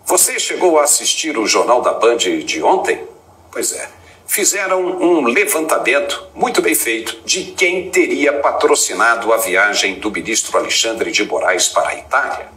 Você chegou a assistir o Jornal da Band de ontem? Pois é, fizeram um levantamento muito bem feito de quem teria patrocinado a viagem do ministro Alexandre de Moraes para a Itália.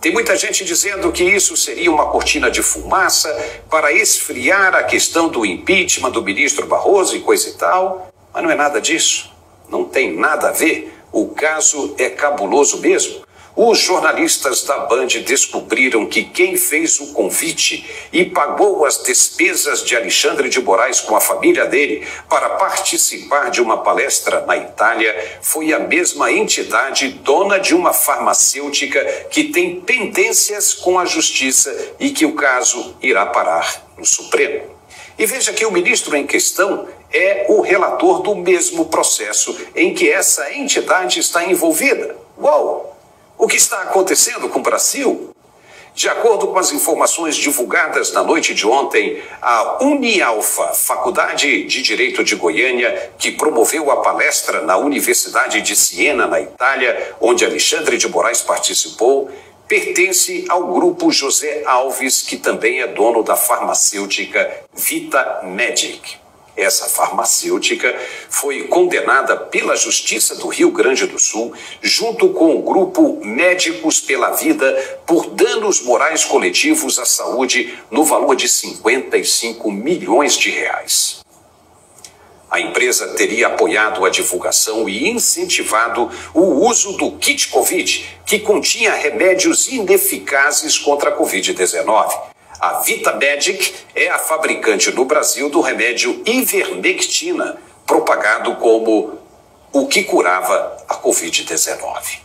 Tem muita gente dizendo que isso seria uma cortina de fumaça para esfriar a questão do impeachment do ministro Barroso e coisa e tal, mas não é nada disso. Não tem nada a ver. O caso é cabuloso mesmo. Os jornalistas da Band descobriram que quem fez o convite e pagou as despesas de Alexandre de Moraes com a família dele para participar de uma palestra na Itália foi a mesma entidade dona de uma farmacêutica que tem pendências com a justiça e que o caso irá parar no Supremo. E veja que o ministro em questão é o relator do mesmo processo em que essa entidade está envolvida. Uau! O que está acontecendo com o Brasil? De acordo com as informações divulgadas na noite de ontem, a Unialfa, Faculdade de Direito de Goiânia, que promoveu a palestra na Universidade de Siena, na Itália, onde Alexandre de Moraes participou, pertence ao grupo José Alves, que também é dono da farmacêutica Vita Medic. Essa farmacêutica foi condenada pela Justiça do Rio Grande do Sul, junto com o grupo Médicos pela Vida, por danos morais coletivos à saúde no valor de 55 milhões de reais. A empresa teria apoiado a divulgação e incentivado o uso do kit Covid, que continha remédios ineficazes contra a Covid-19. A Vita Medic é a fabricante no Brasil do remédio Ivermectina, propagado como o que curava a Covid-19.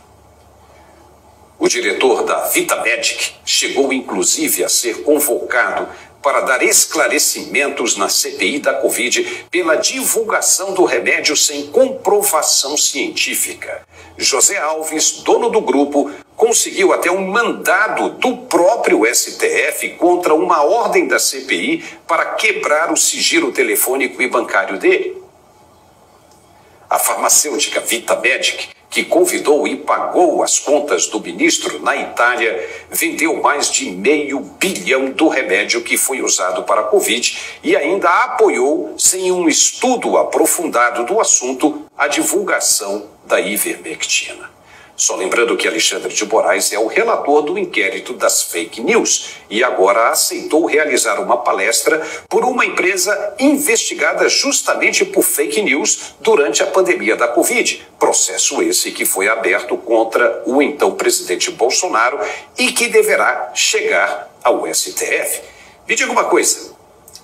O diretor da Vita Medic chegou inclusive a ser convocado para dar esclarecimentos na CPI da Covid pela divulgação do remédio sem comprovação científica. José Alves, dono do grupo, conseguiu até um mandado do próprio STF contra uma ordem da CPI para quebrar o sigilo telefônico e bancário dele. A farmacêutica Vita Medic, que convidou e pagou as contas do ministro na Itália, vendeu mais de $500 milhões do remédio que foi usado para a Covid e ainda apoiou, sem um estudo aprofundado do assunto, a divulgação da Ivermectina. Só lembrando que Alexandre de Moraes é o relator do inquérito das fake news e agora aceitou realizar uma palestra por uma empresa investigada justamente por fake news durante a pandemia da Covid. Processo esse que foi aberto contra o então presidente Bolsonaro e que deverá chegar ao STF. Me diga uma coisa,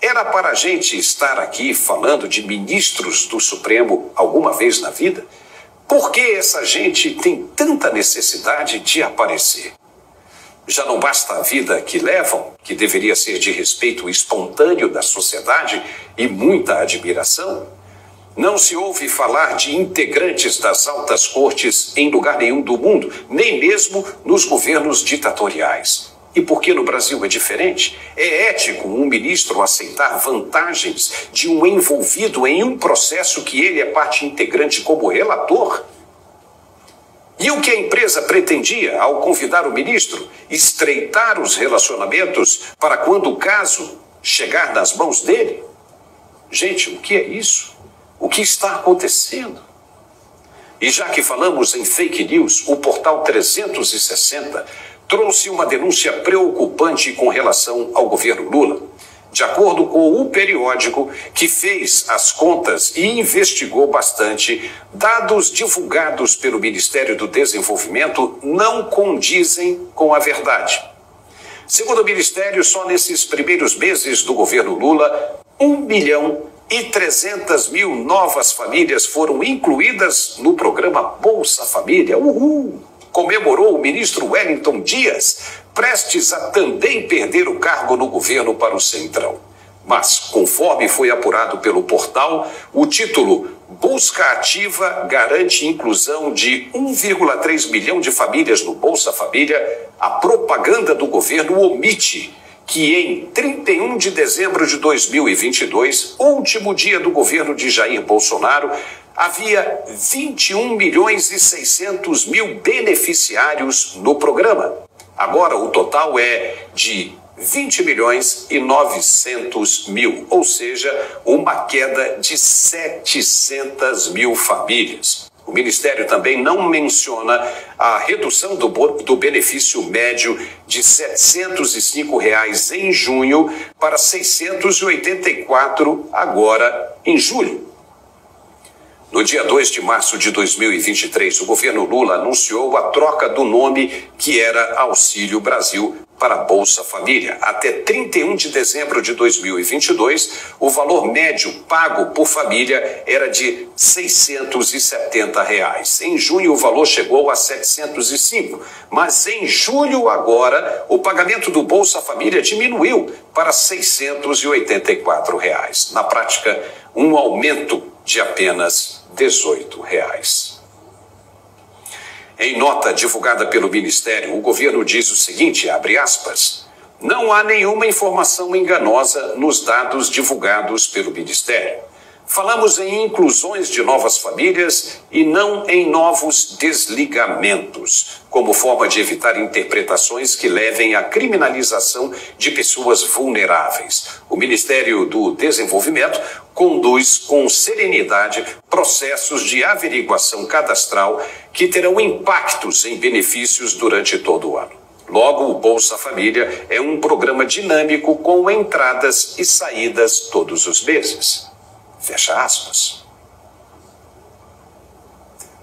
era para a gente estar aqui falando de ministros do Supremo alguma vez na vida? Por que essa gente tem tanta necessidade de aparecer? Já não basta a vida que levam, que deveria ser de respeito espontâneo da sociedade e muita admiração? Não se ouve falar de integrantes das altas cortes em lugar nenhum do mundo, nem mesmo nos governos ditatoriais. E por que no Brasil é diferente? É ético um ministro aceitar vantagens de um envolvido em um processo que ele é parte integrante como relator? E o que a empresa pretendia ao convidar o ministro? Estreitar os relacionamentos para quando o caso chegar nas mãos dele? Gente, o que é isso? O que está acontecendo? E já que falamos em fake news, o portal 360 trouxe uma denúncia preocupante com relação ao governo Lula. De acordo com o periódico, que fez as contas e investigou bastante, dados divulgados pelo Ministério do Desenvolvimento não condizem com a verdade. Segundo o Ministério, só nesses primeiros meses do governo Lula, 1.300.000 novas famílias foram incluídas no programa Bolsa Família. Uhul! Comemorou o ministro Wellington Dias, prestes a também perder o cargo no governo para o Centrão. Mas, conforme foi apurado pelo portal, o título Busca Ativa garante inclusão de 1,3 milhão de famílias no Bolsa Família. A propaganda do governo omite que em 31 de dezembro de 2022, último dia do governo de Jair Bolsonaro, havia 21.600.000 beneficiários no programa. Agora o total é de 20.900.000, ou seja, uma queda de 700 mil famílias. O Ministério também não menciona a redução do benefício médio de R$ 705 em junho para R$ 684 agora em julho. No dia 2 de março de 2023, o governo Lula anunciou a troca do nome que era Auxílio Brasil para Bolsa Família. Até 31 de dezembro de 2022, o valor médio pago por família era de R$ 670. Em junho, o valor chegou a 705, mas em julho agora, o pagamento do Bolsa Família diminuiu para R$ 684. Na prática, um aumento de apenas R$ 18. Em nota divulgada pelo Ministério, o governo diz o seguinte, abre aspas, não há nenhuma informação enganosa nos dados divulgados pelo Ministério. Falamos em inclusões de novas famílias e não em novos desligamentos, como forma de evitar interpretações que levem à criminalização de pessoas vulneráveis. O Ministério do Desenvolvimento conduz com serenidade processos de averiguação cadastral que terão impactos em benefícios durante todo o ano. Logo, o Bolsa Família é um programa dinâmico com entradas e saídas todos os meses. Fecha aspas.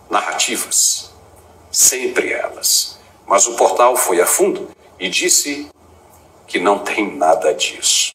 Narrativas. Sempre elas. Mas o portal foi a fundo e disse que não tem nada disso.